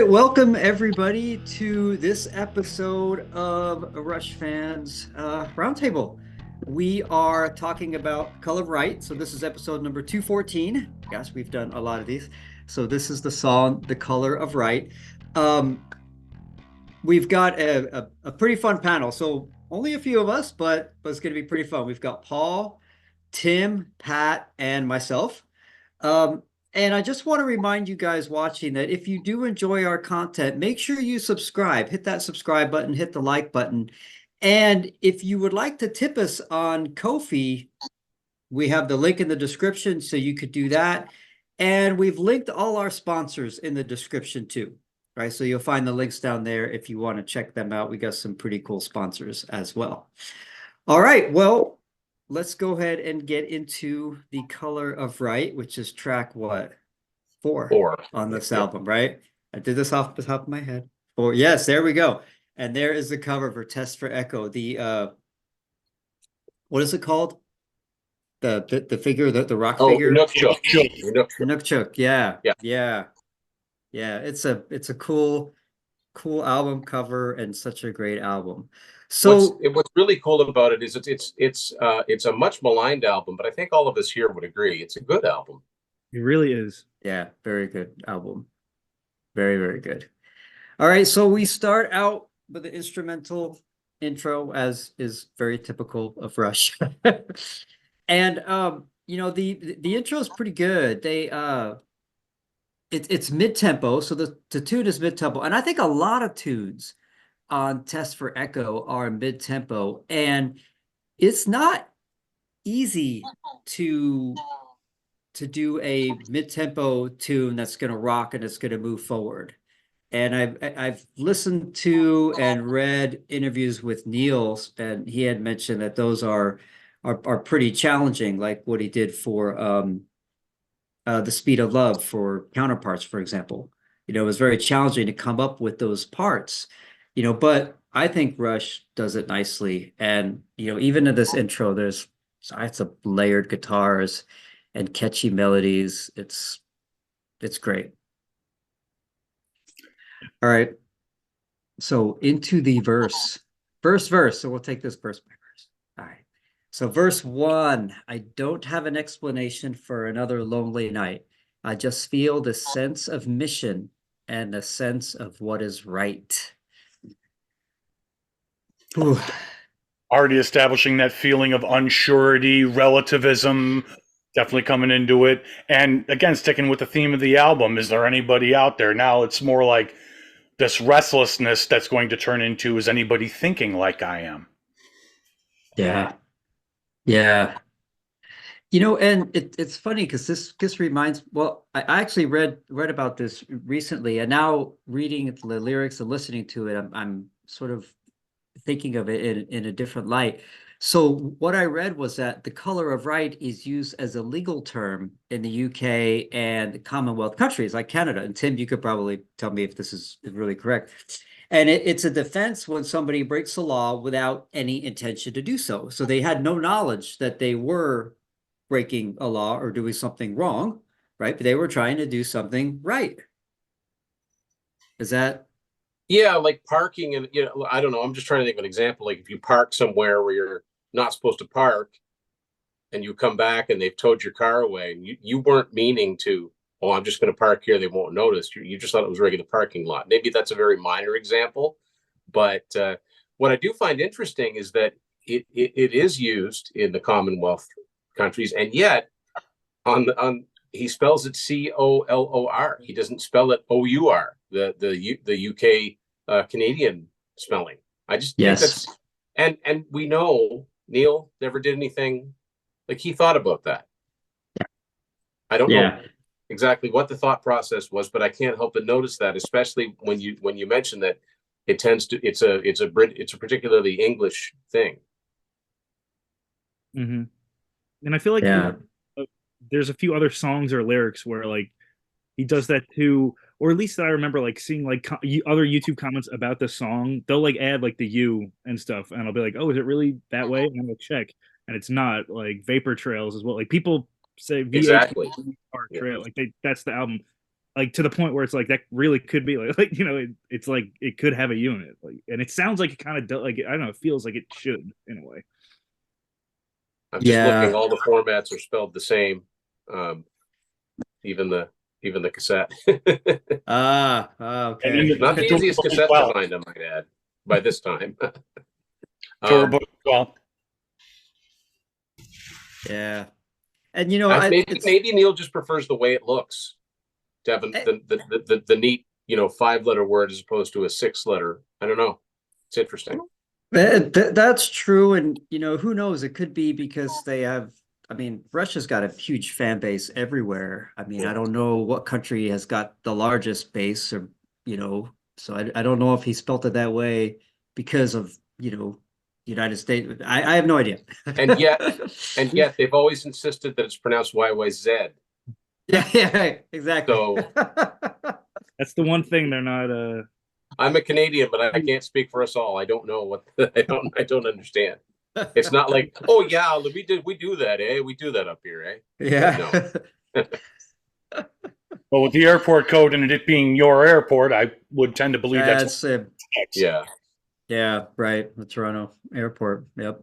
right, welcome everybody to this episode of Rush Fans Roundtable. We are talking about Color of Right. So this is episode number 214. Gosh, we've done a lot of these. So this is the song The Color of Right. Um, we've got a pretty fun panel. So only a few of us, but it's going to be pretty fun. We've got Paul, Tim, Pat, and myself. Um, and I just want to remind you guys watching that if you do enjoy our content, make sure you subscribe, hit that subscribe button, hit the like button. And if you would like to tip us on Ko-fi, we have the link in the description, so you could do that. And we've linked all our sponsors in the description too, right? So you'll find the links down there if you want to check them out. We got some pretty cool sponsors as well. All right, well, let's go ahead and get into The Color of Right, which is track what? Four Four. on this Yep. album, right? I did this off the top of my head. Four. Yes, there we go. And there is the cover for Test for Echo. The what is it called? The figure, the rock Oh, figure. Inukshuk. Yeah, Yeah. yeah, yeah. It's a cool album cover and such a great album. So What's really cool about it is it's a much maligned album, but I think all of us here would agree it's a good album. It really is. yeah, very good album. Very, very good. All right, so we start out with the instrumental intro, as is very typical of Rush. And the intro is pretty good. It's mid-tempo, so the tune is mid-tempo. And I think a lot of tunes on Test for Echo are mid-tempo, and it's not easy to do a mid-tempo tune that's going to rock and it's going to move forward. And I've listened to and read interviews with Neil, and he had mentioned that those are pretty challenging, like what he did for The Speed of Love for Counterparts, for example. It was very challenging to come up with those parts, but I think Rush does it nicely. And even in this intro, there's it's a layered guitars and catchy melodies. It's great. All right. So into the verse. So we'll take this verse by verse. All right. So verse 1, I don't have an explanation for another lonely night. I just feel the sense of mission and a sense of what is right. Ooh. Already establishing that feeling of unsurety, relativism, definitely coming into it. And again, sticking with the theme of the album, is there anybody out there? Now it's more like this restlessness that's going to turn into, is anybody thinking like I am? Yeah. Yeah. And it's funny because this reminds, well, I actually read about this recently, and now reading the lyrics and listening to it, I'm sort of thinking of it in a different light. So what I read was that the color of right is used as a legal term in the UK and Commonwealth countries like Canada. And Tim, you could probably tell me if this is really correct. And it's a defense when somebody breaks the law without any intention to do so. So they had no knowledge that they were breaking a law or doing something wrong, right? But they were trying to do something right. Is that? Yeah, like parking, and I don't know. I'm just trying to think of an example. Like if you park somewhere where you're not supposed to park, and you come back and they've towed your car away, and you weren't meaning to. Oh, I'm just going to park here. They won't notice. You just thought it was a regular parking lot. Maybe that's a very minor example, but what I do find interesting is that it is used in the Commonwealth countries, and yet on he spells it COLOR. He doesn't spell it OUR, the UK Canadian spelling. I just think Yes. that's and we know Neil never did anything like he thought about that. I don't know Yeah. exactly what the thought process was, but I can't help but notice that, especially when you mention that it tends to it's a particularly English thing. Mm-hmm. And I feel like Yeah. there's a few other songs or lyrics where like he does that too, or at least I remember like seeing like other YouTube comments about the song. They'll like add like the U and stuff, and I'll be like, oh, is it really that way? And I'm gonna check, and it's not. Like Vapor Trails as well. Like people say Exactly. VAPR Yeah. Trail, like that's the album. like to the point where it's like that really could be like it's like it could have a unit, like, and it sounds like it kind of like I don't know, it feels like it should in a way. I'm just looking. Yeah. All the formats are spelled the same. Um, even the cassette. And Okay. in Not the the tour easiest book as cassette to well. find, I might add. By this time. Tour book as well. Yeah. And you know, Maybe Neil just prefers the way it looks to have eh, the neat 5-letter word as opposed to a 6-letter. I don't know. It's interesting. that's true. And you know, who knows? It could be because they have. I mean, Russia's got a huge fan base everywhere. I mean, I don't know what country has got the largest base, or you know, so I don't know if he spelt it that way because of United States. I have no idea. And yet they've always insisted that it's pronounced YYZ. Yeah, yeah, exactly. So That's the one thing they're not I'm a Canadian, but I can't speak for us all. I don't know what I don't understand. It's not like, oh yeah, we do that, eh? We do that up here, eh? Yeah. No. But with the airport code and it being your airport, I would tend to believe that's Yeah. Yeah, right. The Toronto airport. Yep.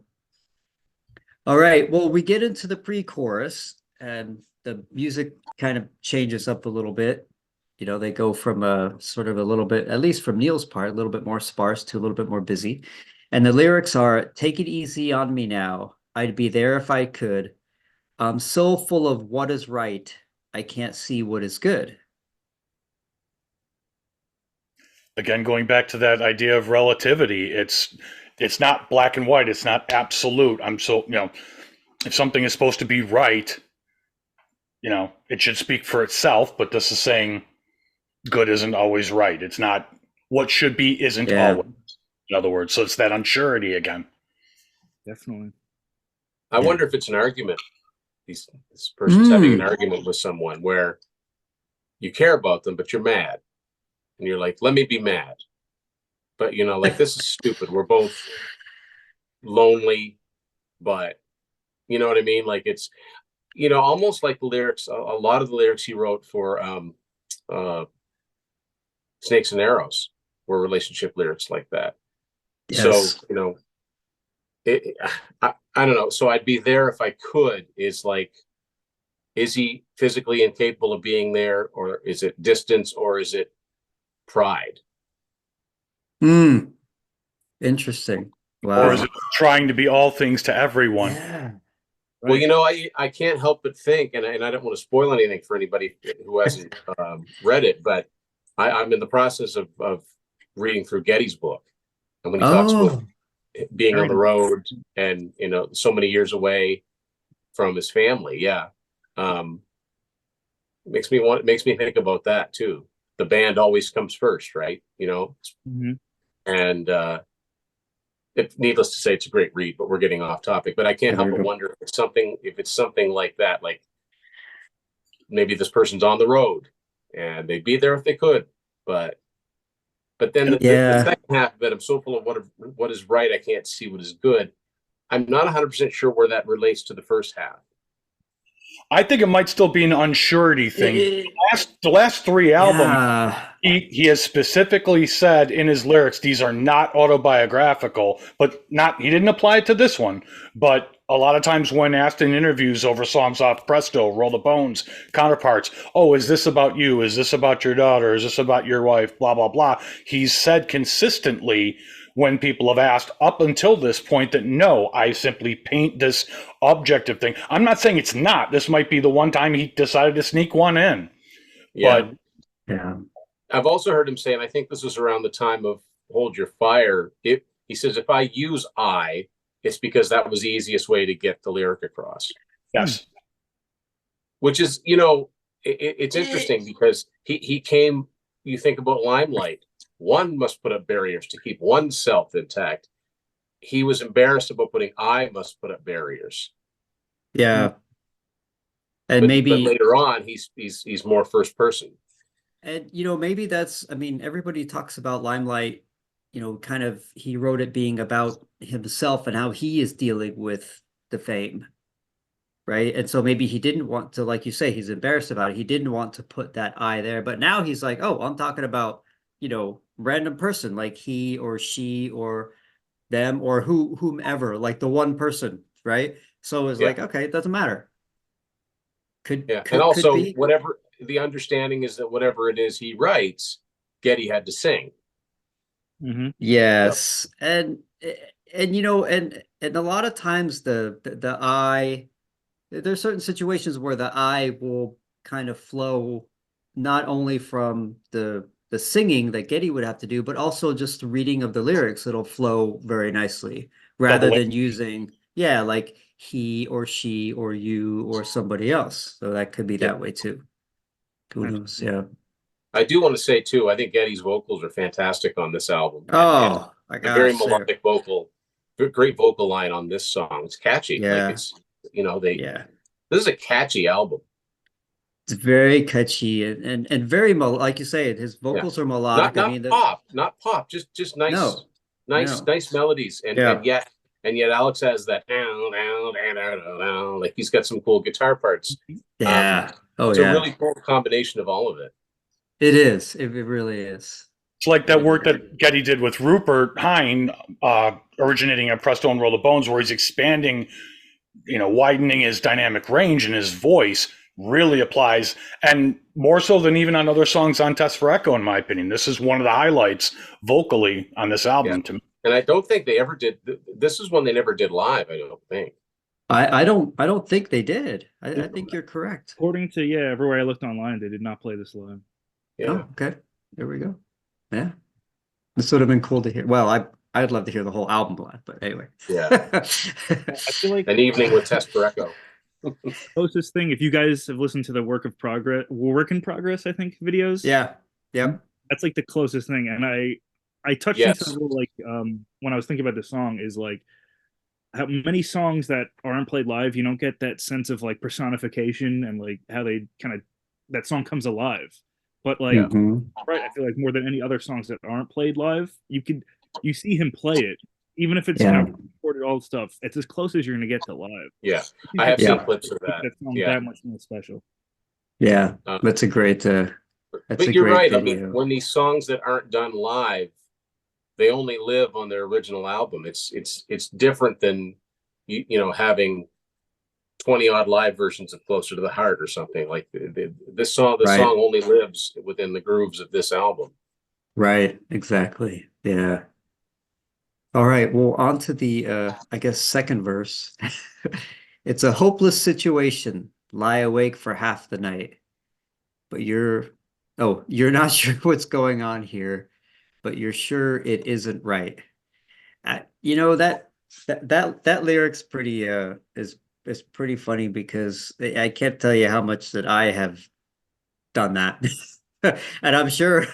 All right. Well, we get into the pre-chorus and the music kind of changes up a little bit. You know, they go from a sort of a little bit, at least from Neil's part, a little bit more sparse to a little bit more busy. And the lyrics are, "Take it easy on me now. I'd be there if I could. I'm so full of what is right. I can't see what is good." again going back to that idea of relativity. It's not black and white. It's not absolute. I'm so if something is supposed to be right, it should speak for itself. But this is saying good isn't always right. It's not what should be isn't Yeah. always. In other words, so it's that unsurety again. definitely. I wonder if it's an argument. This person's having an argument with someone where you care about them, but you're mad. And you're like, let me be mad. But like, this is stupid. We're both lonely, but you know what I mean? Like it's almost like the lyrics, a lot of the lyrics he wrote for Snakes and Arrows were relationship lyrics like that. Yes. So, I don't know. So I'd be there if I could is like, is he physically incapable of being there, or is it distance, or is it pride? Interesting. Or Wow. is it trying to be all things to everyone? Yeah. Well, I can't help but think, and I don't want to spoil anything for anybody who hasn't read it, but I'm in the process of reading through Getty's book, and when he talks about being on the road and so many years away from his family, makes me think about that too. The band always comes first, right? Mm-hmm. And needless to say, it's a great read, but we're getting off topic. But I can't help but wonder if it's something like that, like maybe this person's on the road and they'd be there if they could, but then the second half of it, I'm so full of what is right, I can't see what is good. I'm not 100% sure where that relates to the first half. I think it might still be an unsurety thing. The last three albums, he has specifically said in his lyrics, these are not autobiographical, but he didn't apply it to this one. But a lot of times when asked in interviews over songs off Presto, Roll the Bones, Counterparts, oh, is this about you? Is this about your daughter? Is this about your wife? Blah, blah, blah. He's said consistently when people have asked up until this point that no, I simply paint this objective thing. I'm not saying it's not. This might be the one time he decided to sneak one in. Yeah. But I've also heard him say, and I think this was around the time of Hold Your Fire, he says, if I use I, it's because that was the easiest way to get the lyric across. Yes. Which is, it's interesting because he came, you think about Limelight, one must put up barriers to keep oneself intact. He was embarrassed about putting I must put up barriers. Yeah. And but later on, he's more first person. And, maybe everybody talks about Limelight, kind of, he wrote it being about himself and how he is dealing with the fame. right? And so maybe he didn't want to, like you say, he's embarrassed about it. He didn't want to put that I there, but now he's like, oh, I'm talking about, random person, like he or she or them or whomever, like the one person, right? So it's Yeah. like, okay, it doesn't matter. Could Yeah. And could could also, be. whatever the understanding is that whatever it is he writes, Getty had to sing. Mm-hmm. Yep. Yes. And a lot of times the I, there's certain situations where the I will kind of flow not only from the singing that Getty would have to do, but also just the reading of the lyrics. It'll flow very nicely rather Double. than using, yeah, like he or she or you or somebody else. So that could be Yeah. that way too. Who knows? Absolutely. Yeah. I do want to say too, I think Getty's vocals are fantastic on this album, and Oh my a very gosh. melodic vocal, great vocal line on this song. It's catchy, like Yeah. it's they. Yeah. This is a catchy album. It's very catchy and very like you say, his Yeah, vocals are melodic. I mean, not pop, just nice, no, no, nice melodies, and yeah, yet Alex has that like he's got some cool guitar parts. Um, yeah, oh it's a yeah, really cool combination of all of it. it is. It really is. It's like that It work really. that Getty did with Rupert Hine, originating at Presto and Roll the Bones, where he's expanding, widening his dynamic range, and his voice really applies, and more so than even on other songs on Test for Echo, in my opinion. This is one of the highlights vocally on this Yeah, album to me. and I don't think they ever did. This is one they never did live. I don't think. I don't think they did. I think you're correct. According to everywhere I looked online, they did not play this live. Yeah. Oh, okay. There we go. Yeah, this would have been cool to hear. Well, I'd love to hear the whole album live, but anyway. Yeah. I feel like An evening with Test for Echo. closest thing, if you guys have listened to the work in progress, I think videos. Yeah. Yep. That's like the closest thing. And I touched into Yes. the like when I was thinking about the song is like how many songs that aren't played live, you don't get that sense of like personification and like how they kind of that song comes alive. But like Yeah. Mhm. right, I feel like more than any other songs that aren't played live, you see him play it, even if it's Yeah. not recorded all stuff. It's as close as you're gonna get to live. Yeah. I have Yeah. seen clips of That that. song Yeah. that much more special. Yeah. Uh, That's a great. That's but a you're great right. I mean, video. when these songs that aren't done live, they only live on their original album. It's different than having 20 odd live versions of Closer to the Heart or something like this song. The Right. song only lives within the grooves of this album. Right. Exactly. Yeah. All right. Well, on to the I guess second verse. It's a hopeless situation. Lie awake for half the night. But you're not sure what's going on here, but you're sure it isn't right. That lyric's pretty is pretty funny because I can't tell you how much that I have done that. And I'm sure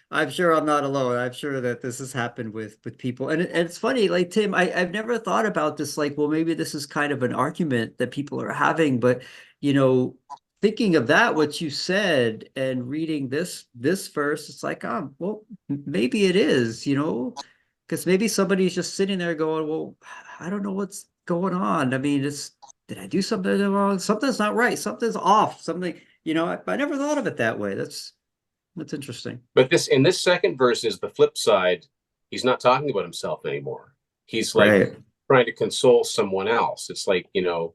I'm not alone. I'm sure that this has happened with people. And it's funny, like Tim, I've never thought about this, like, well, maybe this is kind of an argument that people are having, but you know, thinking of that, what you said and reading this verse, it's like, well, maybe it is, because maybe somebody's just sitting there going, well, I don't know what's going on. I mean, did I do something wrong? Something's not right. Something's off. Something, I never thought of it that way. That's interesting. But in this second verse is the flip side. He's not talking about himself anymore. He's like Right. trying to console someone else. It's like, it's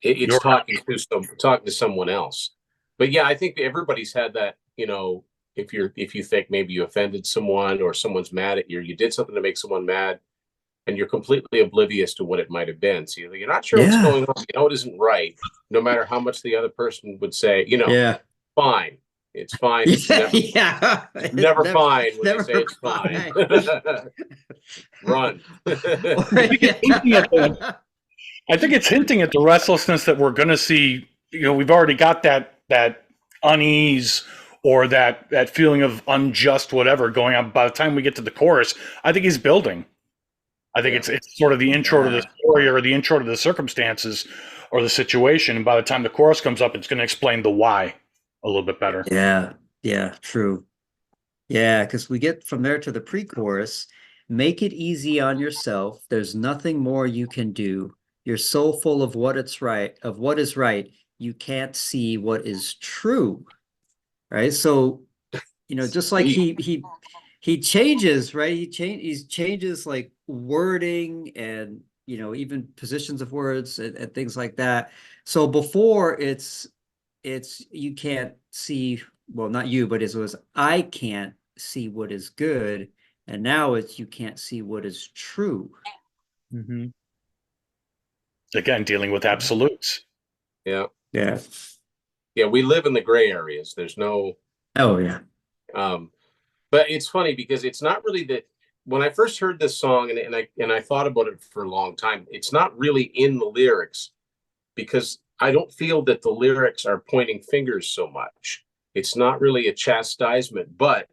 You're talking to someone else. But yeah, I think everybody's had that, if you think maybe you offended someone or someone's mad at you did something to make someone mad and you're completely oblivious to what it might have been. So you're not sure what's Yeah. going on. You know it isn't right, no matter how much the other person would say, Yeah. fine. It's fine. It's never, Yeah. never fine when never they say it's fine. Run. I think it's hinting at the restlessness that we're going to see. We've already got that unease or that feeling of unjust whatever going on. By the time we get to the chorus, I think he's building. I think it's sort of the intro to the story or the intro to the circumstances or the situation. And by the time the chorus comes up, it's going to explain the why a little bit better. Yeah. Yeah. True. Yeah. Because we get from there to the pre-chorus. Make it easy on yourself. There's nothing more you can do. You're so full of what is right, you can't see what is true. Right. So, just like Deep. he changes, right? He changes like wording and even positions of words and things like that. So before it's you can't see, well, not you, but it was I can't see what is good, and now it's you can't see what is true. Mm-hmm. Again, dealing with absolutes. Yeah. Yeah. Yeah. We live in the gray areas. There's no, Oh yeah. but it's funny because it's not really that when I first heard this song and I thought about it for a long time, it's not really in the lyrics because I don't feel that the lyrics are pointing fingers so much. It's not really a chastisement, but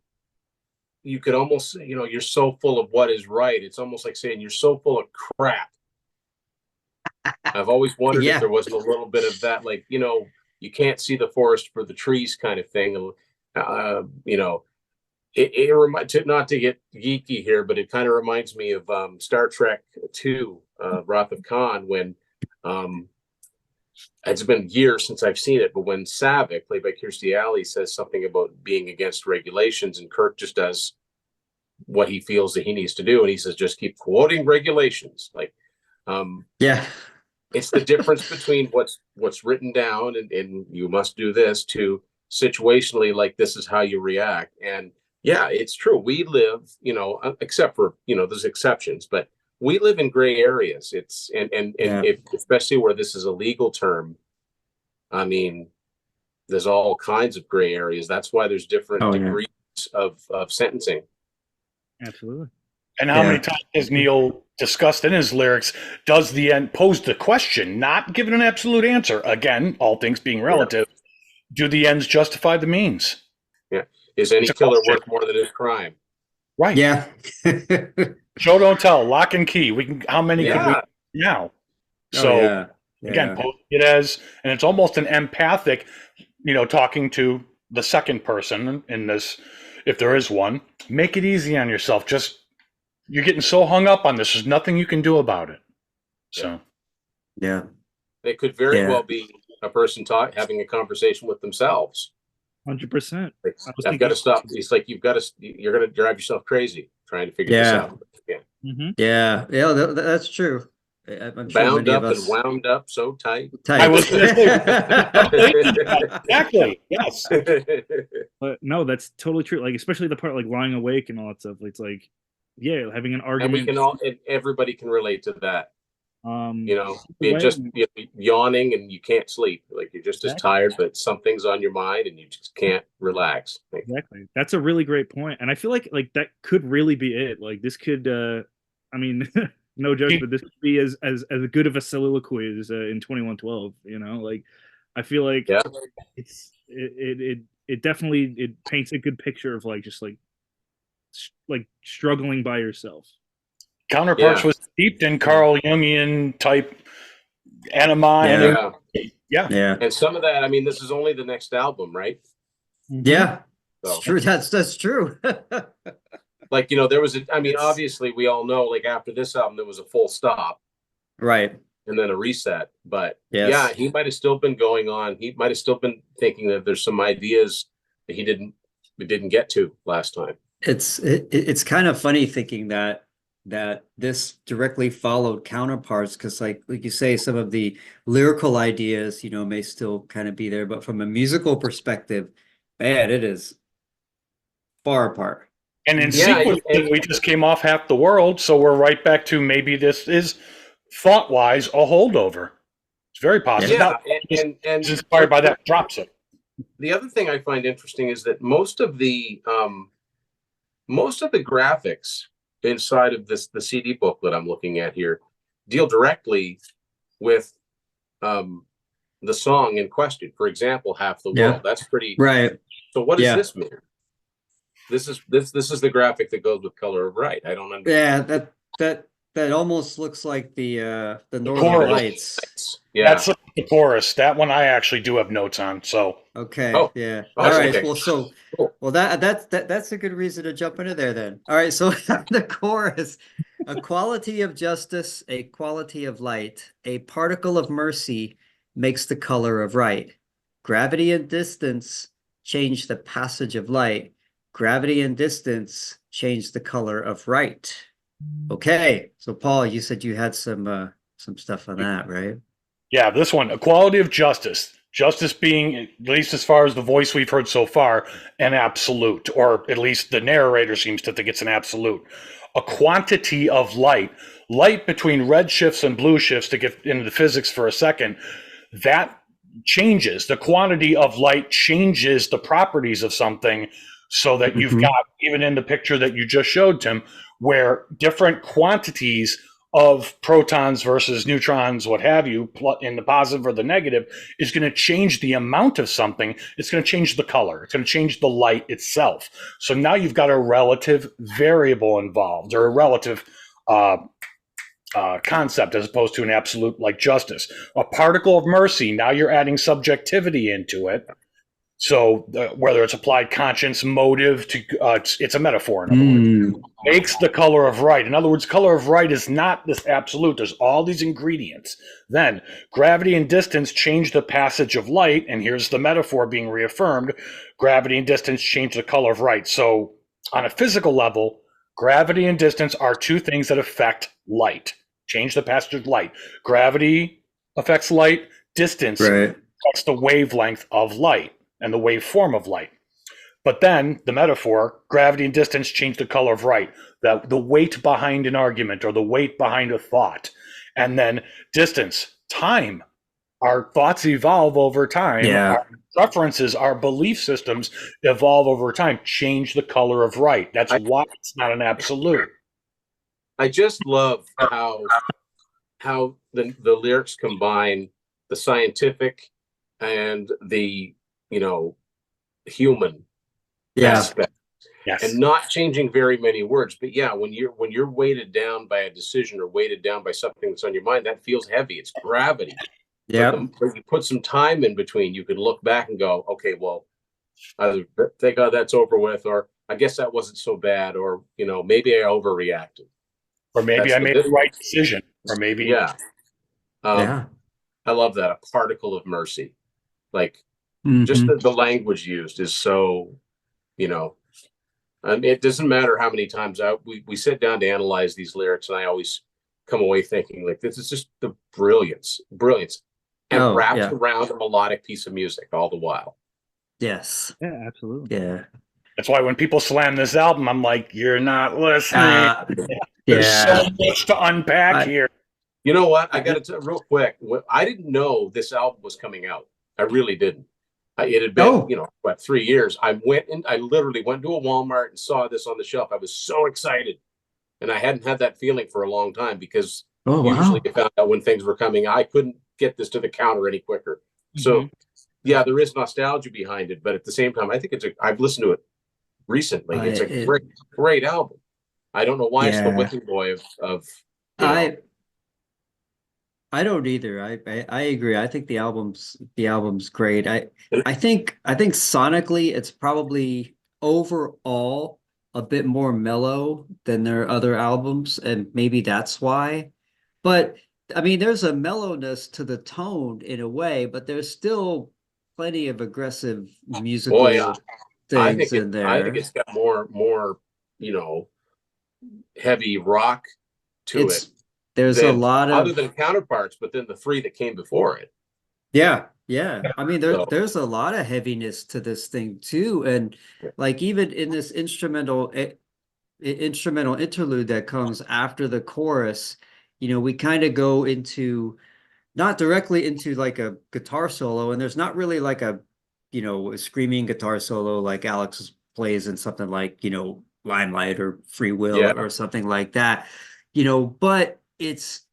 you could almost say, you're so full of what is right. It's almost like saying you're so full of crap. I've always wondered if Yeah. there wasn't a little bit of that, like, you can't see the forest for the trees kind of thing. It reminds, not to get geeky here, but it kind of reminds me of Star Trek 2, Wrath of Khan, when it's been years since I've seen it, but when Savick, played by Kirstie Alley, says something about being against regulations, and Kirk just does what he feels that he needs to do, and he says, just keep quoting regulations. Like, Yeah. it's the difference between what's written down and you must do this to situationally, like, this is how you react. And yeah, it's true. We live, except for, there's exceptions, but we live in gray areas. It's and Yeah. if, especially where this is a legal term, I mean, there's all kinds of gray areas. That's why there's different Oh yeah. degrees of sentencing. Absolutely. And how Yeah. many times has Neil discussed in his lyrics, does the end pose the question, not give an absolute answer? Again, all things being relative, do the ends justify the means? Yeah. Is any It's a killer question. worth more than his crime? Right. Yeah. Show, don't tell, lock and key. We can, how many could we Yeah. now? Oh So yeah. again, Yeah. pose it as, and it's almost an empathic, talking to the second person in this, if there is one, make it easy on yourself. Just, you're getting so hung up on this. There's nothing you can do about it. So, Yeah. It could very Yeah. well be a person having a conversation with themselves. 100%. Like, I was I've got to thinking. stop. It's like you're going to drive yourself crazy trying to figure this Yeah. out. Yeah. Mm-hmm. Yeah. Yeah. That's true. I'm sure Bound many of up and us wound up so tight. I was going to say, type. exactly. Yes. But no, that's totally true. Like, especially the part like lying awake and all that stuff. It's like, yeah, having an And argument. we can everybody can relate to that. way- Just yawning and you can't sleep. Like, you're just as Exactly. tired, but something's on your mind and you just can't relax. Like, Exactly. That's a really great point. And I feel like that could really be it. Like this could I mean no joke, but this could be as good of a soliloquy as in 2112, Like I feel like yeah, it definitely it paints a good picture of like just like struggling by yourself. Counterparts Yeah. was steeped in Carl Jungian type anima. yeah. Yeah. And some of that, I mean, this is only the next album, right? Yeah. So, It's true. That's true. like, there was obviously we all know, like, after this album there was a full stop Right. and then a reset, but Yes. yeah, he might have still been going on. He might have still been thinking that there's some ideas that we didn't get to last time. It's kind of funny thinking that this directly followed Counterparts, because like you say, some of the lyrical ideas may still kind of be there, but from a musical perspective, man, it is far apart. And in Yeah, sequence, we just came off Half the World, so we're right back to maybe this is thought-wise a holdover. It's very possible. Yeah, Now, and it's inspired by that drop set. the other thing I find interesting is that most of the graphics inside of the CD booklet I'm looking at here deal directly with the song in question. For example, Half the World. That's pretty right. So what does this mean? This is the graphic that goes with Color of Right. I don't understand. Yeah, that almost looks like the Northern Lights. Yeah, that's the chorus. That one I actually do have notes on. So okay, yeah. Oh, all right. okay. Well, that's a good reason to jump into there then. All right, so the chorus. A quality of justice, a quality of light, a particle of mercy makes the color of right. Gravity and distance change the passage of light. Gravity and distance change the color of right. Okay, so Paul, you said you had some stuff on that, right? Yeah, this one, equality of justice. Justice being, at least as far as the voice we've heard so far, an absolute, or at least the narrator seems to think it's an absolute. A quantity of light, light between red shifts and blue shifts, to get into the physics for a second, that changes. The quantity of light changes the properties of something so that you've got, even in the picture that you just showed, Tim, where different quantities of protons versus neutrons, what have you, in the positive or the negative, is going to change the amount of something. It's going to change the color. It's going to change the light itself. So now you've got a relative variable involved, or a relative concept, as opposed to an absolute like justice. A particle of mercy, now you're adding subjectivity into it. So whether it's applied conscience, motive, to it's a metaphor, in other words. Makes the color of right. In other words, color of right is not this absolute. There's all these ingredients. Then gravity and distance change the passage of light, and here's the metaphor being reaffirmed. Gravity and distance change the color of right. So on a physical level, gravity and distance are two things that affect light. Change the passage of light. Gravity affects light. Distance affects the wavelength of light and the waveform of light. But then the metaphor, gravity and distance change the color of right, the weight behind an argument or the weight behind a thought. And then distance, time. Our thoughts evolve over time. Yeah. Our preferences, our belief systems evolve over time, change the color of right. That's why it's not an absolute. I just love how the lyrics combine the scientific and the, human aspect. Yes. And not changing very many words. But yeah, when you're weighted down by a decision or weighted down by something that's on your mind, that feels heavy. It's gravity. Yeah. But you put some time in between, you can look back and go, okay, well, either thank God that's over with, or I guess that wasn't so bad, or maybe I overreacted. Or maybe I made the right decision. Or maybe yeah. I love that. A particle of mercy. Like just the language used is so, it doesn't matter how many times we sit down to analyze these lyrics, and I always come away thinking like this is just the brilliance, and wrapped around a melodic piece of music all the while. Yes. Yeah, absolutely. Yeah. That's why when people slam this album, I'm like, you're not listening. There's so much to unpack here. You know what? I got to tell real quick. I didn't know this album was coming out. I really didn't. It had been, 3 years. I literally went to a Walmart and saw this on the shelf. I was so excited. And I hadn't had that feeling for a long time, because usually you found out when things were coming. I couldn't get this to the counter any quicker. So, yeah, there is nostalgia behind it. But at the same time, I think I've listened to it recently. It's a great album. I don't know why it's the whipping boy of I don't either. I agree. I think the album's great. I think sonically it's probably overall a bit more mellow than their other albums, and maybe that's why. But I mean, there's a mellowness to the tone in a way, but there's still plenty of aggressive musical things in there. I think it's got more, heavy rock to it. There's a lot of other than counterparts, but then the three that came before it. Yeah. I mean, there's a lot of heaviness to this thing too, and like even in this instrumental interlude that comes after the chorus, we kind of go into not directly into like a guitar solo, and there's not really like a screaming guitar solo like Alex plays in something like Limelight or Free Will or something like that, but it's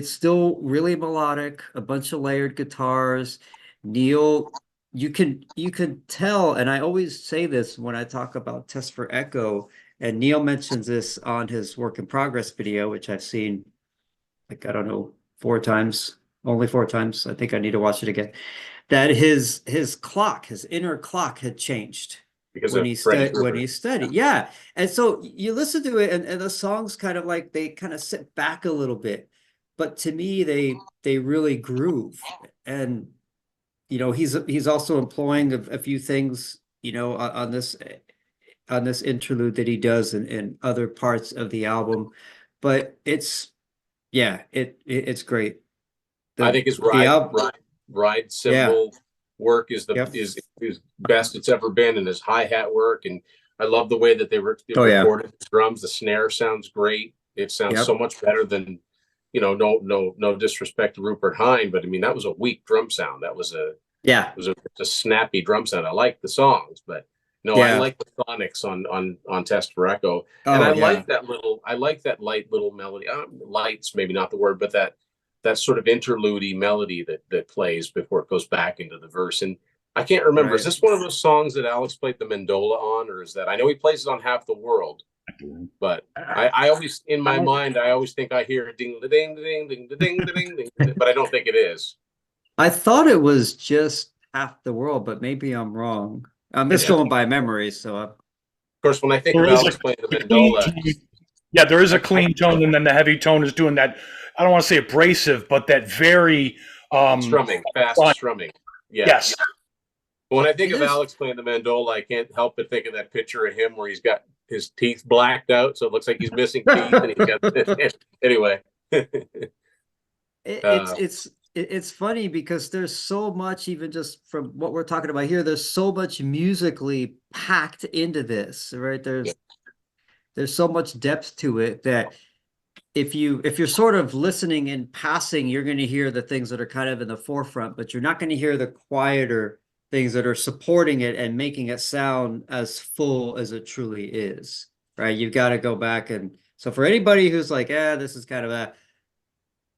still really melodic, a bunch of layered guitars. Neil, you can tell, and I always say this when I talk about Test for Echo, and Neil mentions this on his work in progress video, which I've seen like, I don't know, 4 times, only 4 times. I think I need to watch it again. That his inner clock had changed. because of Freddie when Krueger. he studied. Yeah. And so you listen to it and the songs kind of like they kind of sit back a little bit. But to me, they really groove. And he's also employing a few things, on this interlude that he does in other parts of the album. But it's great. I think his The album, ride yeah. cymbal work is Yep. is best it's ever been, and his hi-hat work. And I love the way that they Oh yeah. recorded the drums. The snare sounds great. It sounds so Yep. much better than, no disrespect to Rupert Hine, but I mean that was a weak drum sound. That was Yeah. a snappy drum sound. I like the songs, but no, I Yeah. like the sonics on Test for Echo, and Oh yeah. I like that light little melody. Light's maybe not the word, but that sort of interlude melody that plays before it goes back into the verse. And I can't remember, is Right. this one of those songs that Alex played the mandola on, or is that, I know he plays it on Half the World, but I always, in my mind, I always think I hear ding ding ding ding ding ding ding, but I don't think it is. I thought it was just Half the World, but maybe I'm wrong. I'm just going by memory, so Of course, when I think There of is Alex a playing the clean mandola, tone. Yeah, there is a clean tone, and then the heavy tone is doing that. I don't want to say abrasive, but that very strumming, fast fun. strumming. Yeah. Yes. When I think It of is. Alex playing the mandola, I can't help but think of that picture of him where he's got his teeth blacked out, so it looks like he's missing teeth, and he's got anyway. It's funny because there's so much, even just from what we're talking about here, there's so much musically packed into this, right? There's so much depth to it that if you're sort of listening in passing, you're going to hear the things that are kind of in the forefront, but you're not going to hear the quieter things that are supporting it and making it sound as full as it truly is, right? You've got to go back. And so for anybody who's like, this is kind of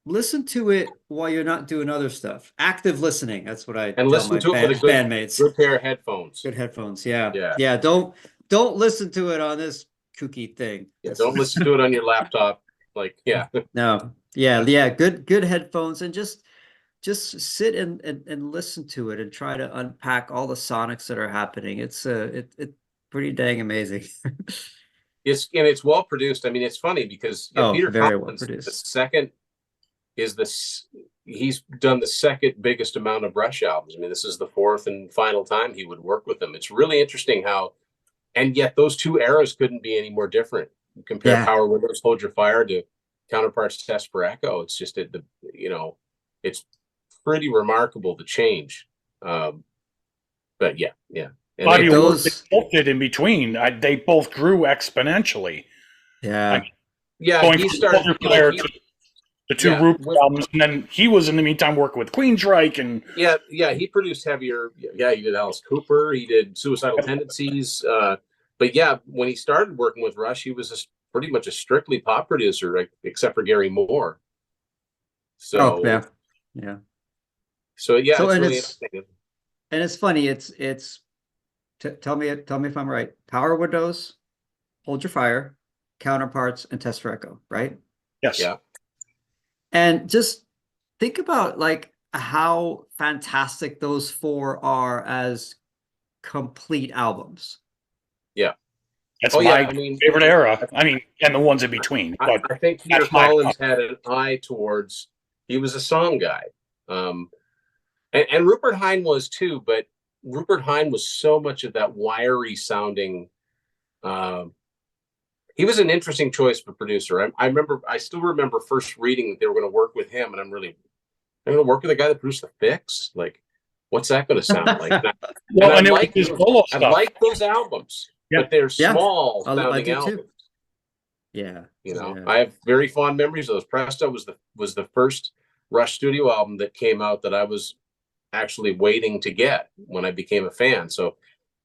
listen to it while you're not doing other stuff. Active listening. That's what I And tell listen my to it with a bandmates. good pair of headphones. Good headphones. Yeah. Yeah. Yeah. Don't listen to it on this kooky thing. Yeah, don't listen to it on your laptop. No. Yeah. Yeah. Good headphones, and just sit and listen to it and try to unpack all the sonics that are happening. It's pretty dang amazing. It's well produced. I mean, it's funny because Peter very well Collins, produced. he's done the second biggest amount of Rush albums. I mean, this is the fourth and final time he would work with them. It's really interesting how, and yet those two eras couldn't be any more different. You compare Power Windows, Hold Your Fire to Counterparts, Test for Echo. It's just it's pretty remarkable the change. But yeah. And body of work they both did in between. They both grew exponentially. Yeah. Going he started the two Rupert albums, and then he was in the meantime working with Queensryche and he produced heavier. Yeah, he did Alice Cooper. He did Suicidal Tendencies. But yeah, when he started working with Rush, he was pretty much a strictly pop producer, right? Except for Gary Moore. So yeah. So yeah, so, it's really interesting. And it's funny. Tell me if I'm right. Power Windows, Hold Your Fire, Counterparts, and Test for Echo, right? Yes. Yeah. And just think about like how fantastic those four are as complete albums. Yeah. That's my favorite era. I mean, and the ones in between. But I think Peter Collins had an eye towards, he was a song guy. And Rupert Hine was too, but Rupert Hine was so much of that wiry sounding. He was an interesting choice for producer. I still remember first reading that they were going to work with him, and I'm going to work with the guy that produced The Fix. Like, what's that going to sound like? I like those albums, but they're small sounding albums. Too. Yeah, I have very fond memories of those. Presto was the first Rush studio album that came out that I was actually waiting to get when I became a fan. So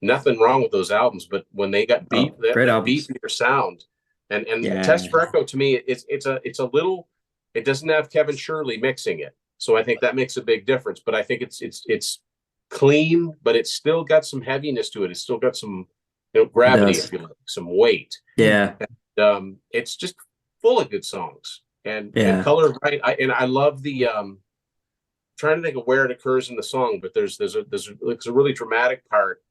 nothing wrong with those albums, but when they got beefier sound, and Test for Echo, to me, it's a little, it doesn't have Kevin Shirley mixing it, so I think that makes a big difference. But I think it's clean, but it's still got some heaviness to it. It's still got some gravity, if you like, some weight. Yeah, and, it's just full of good songs and color right. I love the trying to think of where it occurs in the song, but there's a really dramatic part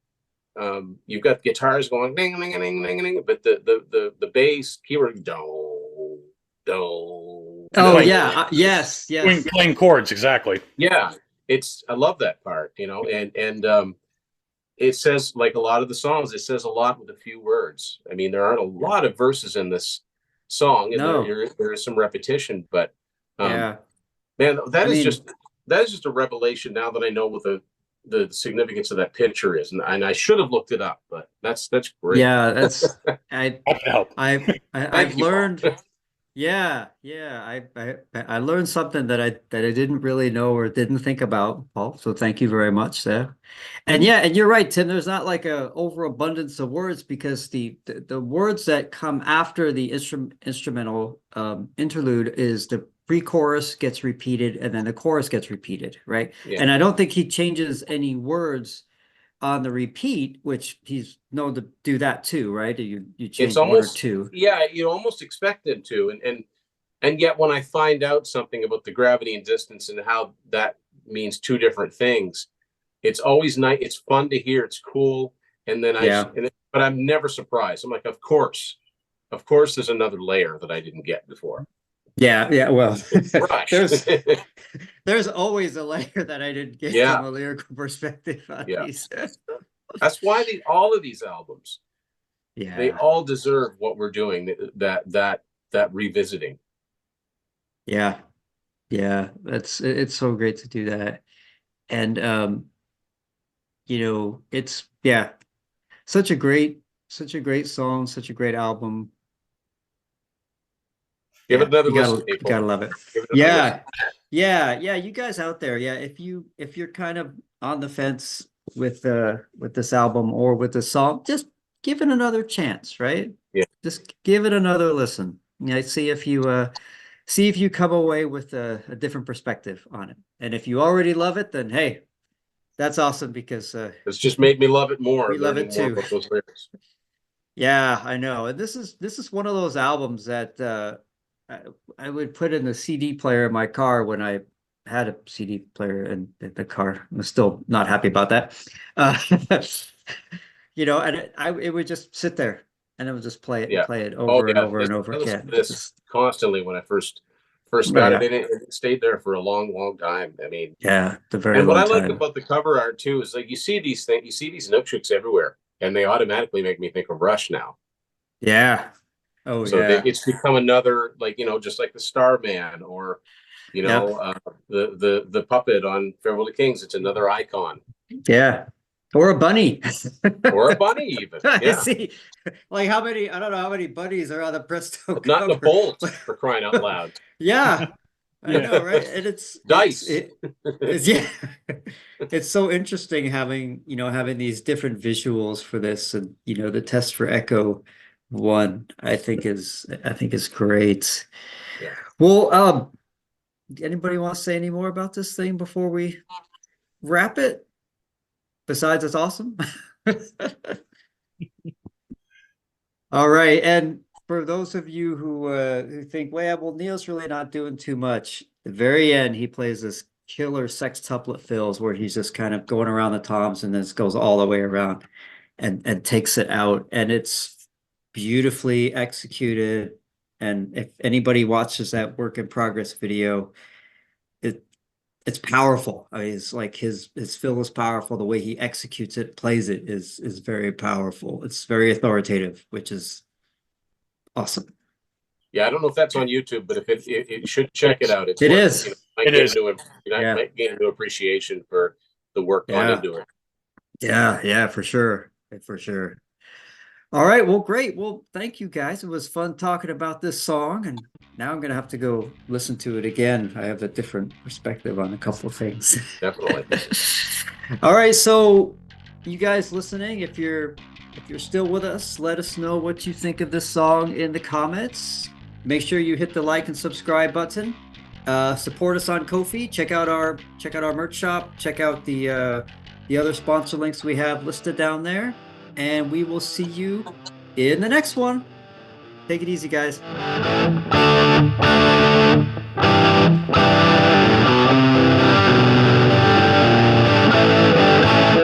you've got guitars going ding ding ding ding ding, but the bass keyword do do Oh do. yeah, yes, yes. Playing chords, exactly. Yeah, I love that part, and it says, like a lot of the songs, it says a lot with a few words. I mean, there aren't a lot of verses in this song, and No. there is some repetition, but Yeah. man, I mean, that is just a revelation now that I know what the significance of that picture is, and I should have looked it up, but that's great. yeah, that's I That could help. I've Thank you, Paul. learned. Yeah, yeah. I learned something that I didn't really know or didn't think about, Paul. So thank you very much there. And yeah, and you're right, Tim. There's not like a overabundance of words because the words that come after the instrumental interlude is the pre-chorus gets repeated and then the chorus gets repeated, right? Yeah, And I don't think he changes any words on the repeat, which he's known to do that too, right? You it's change one or almost, two. yeah, you almost expect them to, and yet when I find out something about the gravity and distance and how that means two different things, it's always nice. It's fun to hear. It's cool. And then Yeah. but I'm never surprised. I'm like, of course, there's another layer that I didn't get before. Yeah, yeah. Well, Rush. there's always a layer that I didn't get Yeah. from a lyrical perspective on Yeah. these. That's why all of these albums, they Yeah, all deserve what we're doing. That revisiting. yeah, yeah. It's so great to do that. And it's yeah, such a great song, such a great album. Give it Yeah, another you listen, you gotta people. love it. Give it another listen. Yeah, yeah. You guys out there, yeah. If you're kind of on the fence with this album or with the song, just give it another chance, right? Yeah. Just give it another listen. Yeah, see if you come away with a different perspective on it. And if you already love it, then hey, that's awesome because It's just made me love it more, we love it learning more too. about those lyrics. Yeah, I know. And this is one of those albums that I would put in the CD player in my car when I had a CD player in the car. I'm still not happy about that. Uh, and it would just sit there and it would just play it and Yeah. play it Oh over and yeah. over and over I listened again. to this constantly when I first started Yeah, in it, and it stayed there for a long, long time. I mean, yeah, the very and what long I like time. about the cover art too is like you see these things, you see these notebooks everywhere, and they automatically make me think of Rush now. Yeah. Oh So yeah. it's become another, like, just like the Starman, or Yep. the puppet on Farewell to Kings. It's another icon, Yeah. Or a bunny. or a bunny even. I Yeah, see. Like I don't know how many bunnies are on the Presto not in a cover. bolt, for crying out loud. Yeah, I Yeah. know, right? And Dice. it's yeah. It's so interesting having these different visuals for this, and the Test for Echo one I think is great. Yeah. Well, anybody want to say any more about this thing before we wrap it? Besides, it's awesome. All right, and for those of you who think, well, Neil's really not doing too much. At the very end, he plays this killer sextuplet fills where he's just kind of going around the toms and then it goes all the way around and takes it out, and it's beautifully executed. And if anybody watches that work in progress video, it's powerful. I mean, it's like his fill is powerful. The way he executes it, plays it is very powerful. It's very authoritative, which is awesome. Yeah, I don't know if that's on YouTube, but if it should check it out. It's It worth is. might It get is. Yeah. might gain a new appreciation for the work gone Yeah. into it. Yeah, for sure. For sure. All right, well, great. Well, thank you guys. It was fun talking about this song, and now I'm gonna have to go listen to it again. I have a different perspective on a couple of things. Definitely. All right, so you guys listening, if you're still with us, let us know what you think of this song in the comments. Make sure you hit the like and subscribe button. Support us on Ko-fi. Check out our merch shop. Check out the other sponsor links we have listed down there. And we will see you in the next one. Take it easy, guys.